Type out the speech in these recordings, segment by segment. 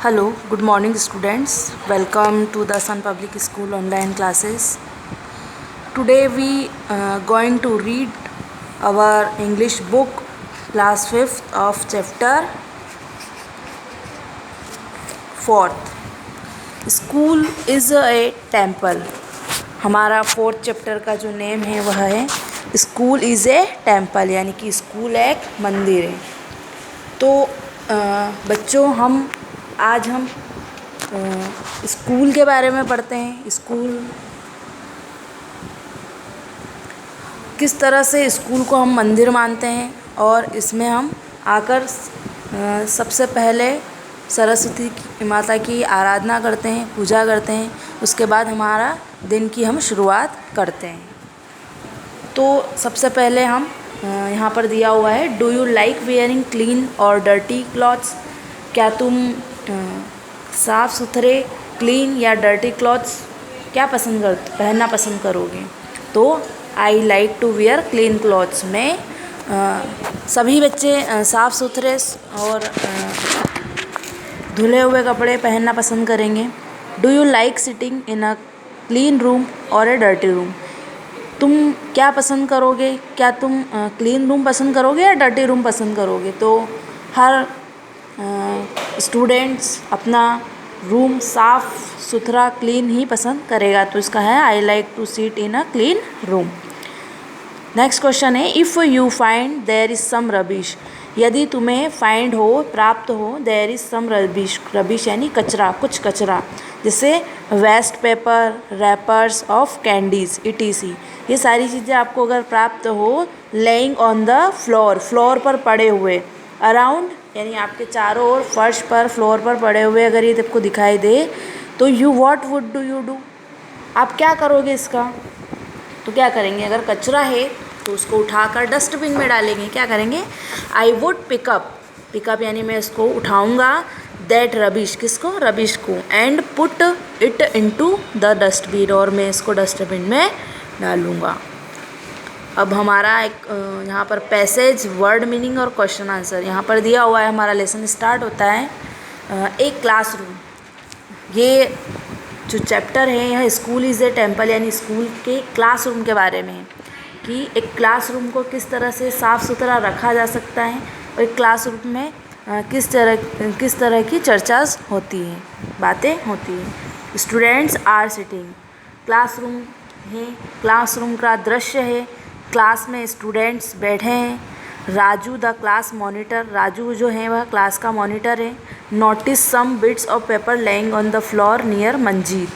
Hello, good morning students. Welcome to the Sun Public School online classes. Today we going to read our English book class 5th of chapter 4th. School is a temple. हमारा 4th chapter का जो name है वह है school is a temple, यानी कि school एक मंदिर है। तो बच्चों आज हम स्कूल के बारे में पढ़ते हैं। स्कूल किस तरह से स्कूल को हम मंदिर मानते हैं और इसमें हम आकर सबसे पहले सरस्वती माता की आराधना करते हैं, पूजा करते हैं। उसके बाद हमारा दिन की हम शुरुआत करते हैं। तो सबसे पहले हम यहाँ पर दिया हुआ है, do you like wearing clean और डर्टी क्लॉथ्स? क्या तुम साफ़ सुथरे क्लीन या डर्टी क्लॉथ्स क्या पहनना पसंद करोगे? तो I like to wear clean clothes. में सभी बच्चे साफ़ सुथरे और धुले हुए कपड़े पहनना पसंद करेंगे। Do you like sitting in a clean room और ए डर्टी रूम? तुम क्या पसंद करोगे? क्या तुम क्लीन रूम पसंद करोगे या डर्टी रूम पसंद करोगे? तो हर स्टूडेंट्स अपना रूम साफ़ सुथरा क्लीन ही पसंद करेगा। तो इसका है I like to sit in a clean room. Next question है, if you find there is some rubbish. यदि तुम्हें फाइंड हो, प्राप्त हो, there is some rubbish. Rubbish यानी कचरा, कुछ कचरा, जैसे waste paper, wrappers of candies etc। ये सारी चीज़ें आपको अगर प्राप्त हो, lying on the floor, floor पर पड़े हुए, अराउंड यानी आपके चारों ओर फर्श पर, फ्लोर पर पड़े हुए अगर ये आपको दिखाई दे, तो you what would do you do? आप क्या करोगे इसका? तो क्या करेंगे? अगर कचरा है तो उसको उठाकर डस्टबिन में डालेंगे। क्या करेंगे? आई वुड पिकअप, पिकअप यानी मैं इसको उठाऊँगा, दैट रबिश, किसको? रबिश को, and put it into the dustbin, और मैं इसको डस्टबिन में डालूँगा। अब हमारा एक यहाँ पर पैसेज, वर्ड मीनिंग और क्वेश्चन आंसर यहाँ पर दिया हुआ है। हमारा लेसन स्टार्ट होता है एक क्लासरूम। ये जो चैप्टर है यह स्कूल इज़ ए टेम्पल यानी स्कूल के क्लासरूम के बारे में है कि एक क्लासरूम को किस तरह से साफ़ सुथरा रखा जा सकता है और एक क्लासरूम में किस तरह की चर्चाएं होती हैं, बातें होती हैं। स्टूडेंट्स आर सिटिंग, क्लासरूम है, क्लासरूम का दृश्य है, क्लास में स्टूडेंट्स बैठे हैं। Raju the class monitor, Raju जो है वह क्लास का मॉनिटर है। Notice some bits of paper lying on the floor near Manjeet,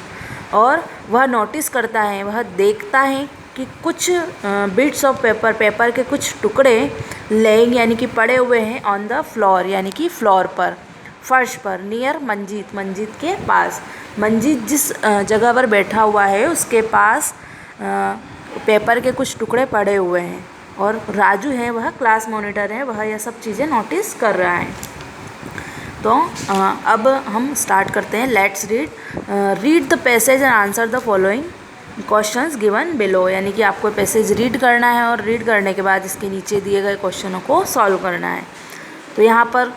और वह नोटिस करता है, वह देखता है कि कुछ बिट्स ऑफ पेपर, पेपर के कुछ टुकड़े लेइंग यानी कि पड़े हुए हैं, ऑन द फ्लोर यानी कि फ्लोर पर, फर्श पर, नियर मंजीत, मंजीत के पास। मंजीत जिस जगह पर बैठा हुआ है उसके पास पेपर के कुछ टुकड़े पड़े हुए हैं, और राजू है वह क्लास मॉनिटर है, वह यह सब चीज़ें नोटिस कर रहा है। तो अब हम स्टार्ट करते हैं। Let's read, read the passage and answer the following questions given below, यानी कि आपको पैसेज रीड करना है और रीड करने के बाद इसके नीचे दिए गए क्वेश्चनों को सॉल्व करना है। तो यहाँ पर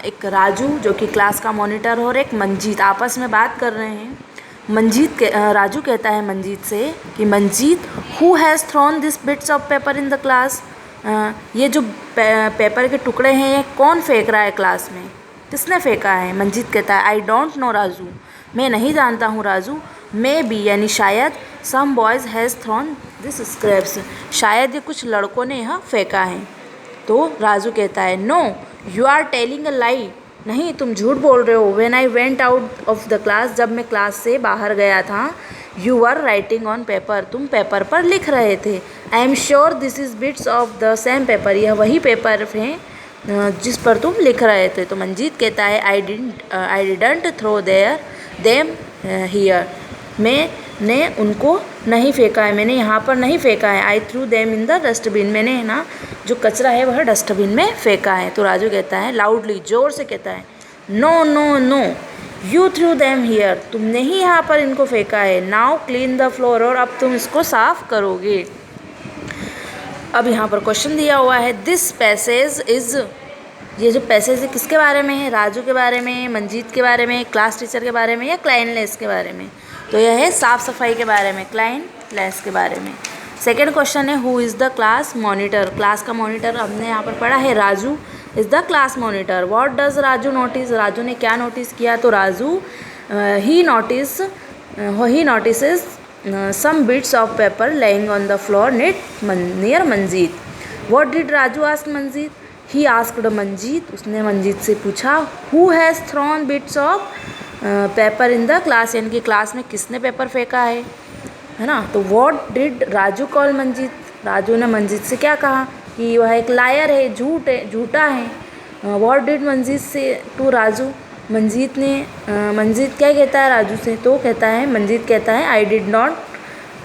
एक राजू जो कि क्लास का मॉनिटर और एक मंजीत आपस में बात कर रहे हैं। राजू कहता है मंजीत से कि Manjeet, who has thrown this bits of paper in the class? ये जो पेपर के टुकड़े हैं ये कौन फेंक रहा है क्लास में? किसने फेंका है? मंजीत कहता है आई डोंट नो राजू, मैं नहीं जानता हूँ राजू। मे बी यानी शायद, some boys has thrown this scraps, शायद ये कुछ लड़कों ने यह फेंका है। तो राजू कहता है no you are telling a lie, नहीं तुम झूठ बोल रहे हो। When I went out of the class, जब मैं क्लास से बाहर गया था, you were writing on paper, तुम पेपर पर लिख रहे थे। I am sure this is bits of the same paper, यह वही पेपर हैं जिस पर तुम लिख रहे थे। तो मंजीत कहता है I didn't throw them here, मैंने उनको नहीं फेंका है, मैंने यहाँ पर नहीं फेंका है। I threw them in the dustbin, मैंने ना जो कचरा है वह डस्टबिन में फेंका है। तो राजू कहता है लाउडली, ज़ोर से कहता है no no no you threw them here, तुमने ही यहाँ पर इनको फेंका है। नाउ क्लीन द फ्लोर, और अब तुम इसको साफ़ करोगे। अब यहाँ पर क्वेश्चन दिया हुआ है, दिस पैसेज इज़ ये जो पैसेज है किसके बारे में है? राजू के बारे में, मंजीत के बारे में, क्लास टीचर के बारे में या क्लाइनलेस के बारे में? तो यह है साफ़ सफाई के बारे में, क्लाइनलेस के बारे में। सेकेंड क्वेश्चन है who is the class monitor? Class का मॉनिटर हमने यहाँ पर पढ़ा है Raju is the class monitor. What does Raju notice? Raju ने क्या नोटिस किया? तो राजू ही notices some bits of paper laying on the floor near Manjeet. What did Raju ask Manjeet? He asked Manjeet. उसने मंजीत से पूछा who has thrown bits of paper in the class, यानी कि class में किसने पेपर फेंका है ना? तो what did Raju call Manjeet? Raju ने मंजीत से क्या कहा कि वह एक लायर है, झूठा है। What did मंजीत से टू राजू? मंजीत क्या कहता है राजू से? तो मंजीत कहता है I did not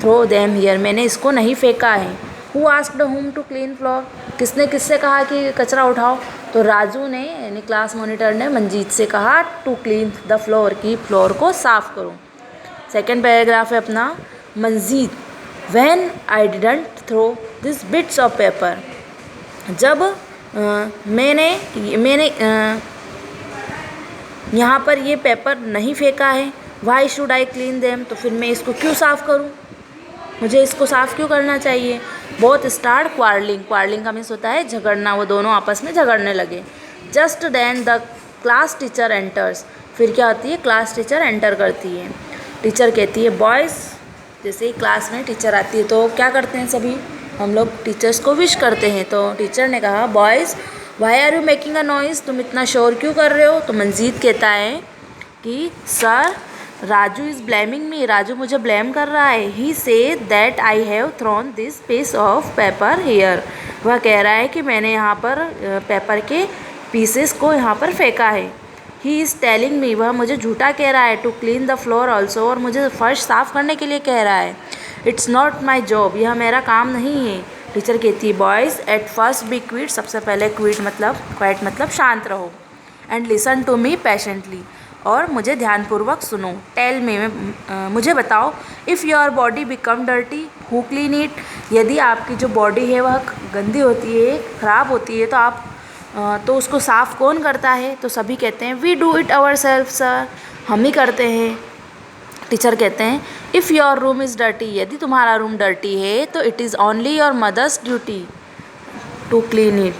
throw them here, मैंने इसको नहीं फेंका है। Who asked whom to clean floor? किसने किससे कहा कि कचरा उठाओ? तो राजू ने यानी क्लास मॉनिटर ने मंजीत से कहा टू क्लीन द फ्लोर, कि फ्लोर को साफ़ करो। सेकेंड पैराग्राफ है अपना Manjeet when I didn't throw this bits of paper, जब मैंने यहाँ पर ये पेपर नहीं फेंका है। Why should I clean them? तो फिर मैं इसको क्यों साफ़ करूँ, मुझे इसको साफ़ क्यों करना चाहिए? बोथ स्टार्ट क्वारलिंग का मीन्स होता है झगड़ना, वो दोनों आपस में झगड़ने लगे। Just then the class teacher enters, फिर क्या होती है? क्लास टीचर एंटर करती है। टीचर कहती है बॉयज़, जैसे ही क्लास में टीचर आती है तो क्या करते हैं सभी हम लोग? टीचर्स को विश करते हैं। तो टीचर ने कहा boys why are you making a noise, तुम इतना शोर क्यों कर रहे हो? तो मंजीत कहता है कि sir Raju is blaming me, Raju मुझे ब्लेम कर रहा है। He say that I have thrown this piece of paper here, वह कह रहा है कि मैंने यहाँ पर पेपर के पीसेस को यहाँ पर फेंका है। ही इज़ टेलिंग मी, वह मुझे झूठा कह रहा है। To clean the floor also, और मुझे फर्श साफ़ करने के लिए कह रहा है। इट्स नॉट माई जॉब, यह मेरा काम नहीं है। टीचर कहती है boys at first be quiet, सबसे पहले क्वाइट मतलब शांत रहो। And listen to me patiently, और मुझे ध्यानपूर्वक सुनो। टेल मी, मुझे बताओ। If your body become dirty who clean it, यदि आपकी जो बॉडी है वह गंदी होती है, ख़राब होती है, तो उसको साफ़ कौन करता है? तो सभी कहते हैं we do it our self sir, हम ही करते हैं। टीचर कहते हैं if your room is dirty, यदि तुम्हारा रूम डर्टी है तो it is only your mother's duty to clean it,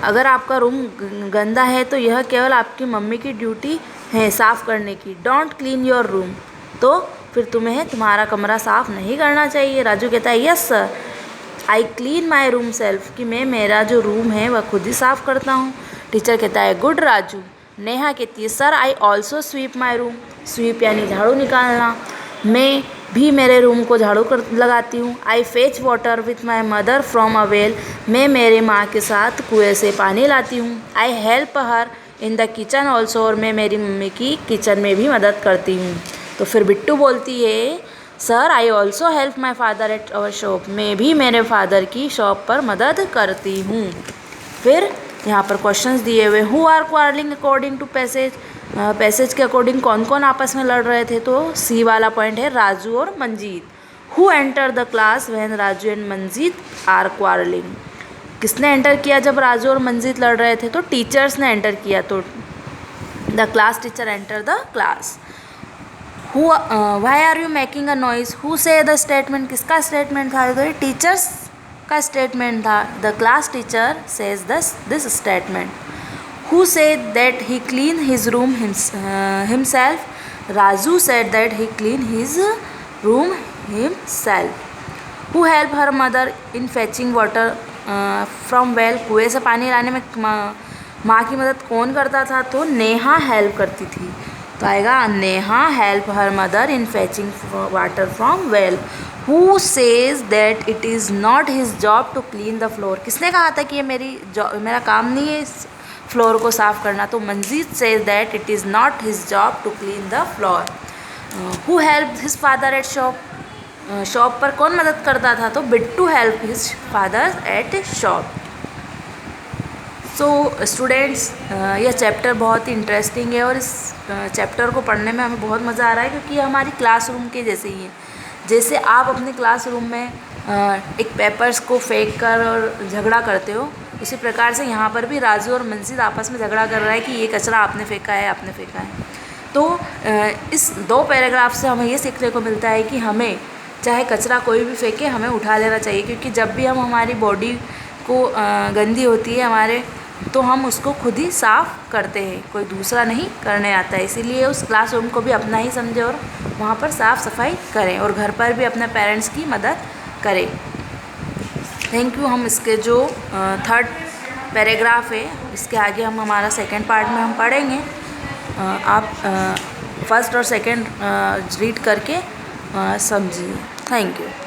अगर आपका रूम गंदा है तो यह केवल आपकी मम्मी की ड्यूटी है साफ़ करने की। डोंट क्लीन योर रूम, तो फिर तुम्हें तुम्हारा कमरा साफ़ नहीं करना चाहिए। राजू कहता है yes sir I clean my room self, कि मैं मेरा जो रूम है वह खुद ही साफ़ करता हूँ। टीचर कहता है गुड राजू। नेहा कहती है sir I also sweep my room, sweep यानी झाड़ू निकालना, मैं भी मेरे रूम को झाड़ू कर लगाती हूँ। I fetch water with my mother from a well, मैं मेरे माँ के साथ कुएँ से पानी लाती हूँ। I help her in the kitchen also, और मैं मेरी मम्मी की किचन में भी मदद करती हूँ। तो फिर बिट्टू बोलती है sir I also help my father at our shop, मैं भी मेरे फादर की शॉप पर मदद करती हूँ। फिर यहाँ पर क्वेश्चंस दिए हुए who are quarrelling according to passage, passage के अकॉर्डिंग कौन कौन आपस में लड़ रहे थे? तो सी वाला पॉइंट है राजू और Manjeet. Who enter the class when Raju and Manjeet are quarrelling, किसने एंटर किया जब राजू और मंजीत लड़ रहे थे? तो टीचर्स ने एंटर किया, तो the class teacher enter the class. Who why are you making a noise, who से द स्टेटमेंट, किसका स्टेटमेंट था? तो टीचर्स का स्टेटमेंट था। The class teacher says this statement. Who said that he clean his room himself, Raju said that he clean his room himself. Who help her mother in fetching water from well, कुएँ से पानी लाने में माँ की मदद कौन करता था? तो नेहा हेल्प करती थी। तो आएगा Neha help her mother in fetching water from well. Who says that it is not his job to clean the floor, किसने कहा था कि ये मेरा काम नहीं है फ्लोर को साफ़ करना? तो Manjeet says that it is not his job to clean the floor. Who help his father at shop, shop पर कौन मदद करता था? तो Bittu help his father at shop. So students यह चैप्टर बहुत ही इंटरेस्टिंग है और इस चैप्टर को पढ़ने में हमें बहुत मज़ा आ रहा है, क्योंकि ये हमारी क्लासरूम के जैसे ही है। जैसे आप अपने क्लासरूम में एक पेपर्स को फेंक कर और झगड़ा करते हो, उसी प्रकार से यहाँ पर भी राजू और मंजित आपस में झगड़ा कर रहा है कि ये कचरा आपने फेंका है, आपने फेंका है। तो इस 2 पैराग्राफ से हमें ये सीखने को मिलता है कि हमें चाहे कचरा कोई भी फेंके, हमें उठा लेना चाहिए, क्योंकि जब भी हम हमारी बॉडी को गंदी होती है हमारे, तो हम उसको खुद ही साफ़ करते हैं, कोई दूसरा नहीं करने आता है। इसीलिए उस क्लासरूम को भी अपना ही समझे और वहाँ पर साफ़ सफाई करें और घर पर भी अपने पेरेंट्स की मदद करें। Thank you. हम इसके जो 3rd पैराग्राफ है, इसके आगे हम हमारा 2nd पार्ट में हम पढ़ेंगे। आप 1st और 2nd रीड करके समझिए। Thank you.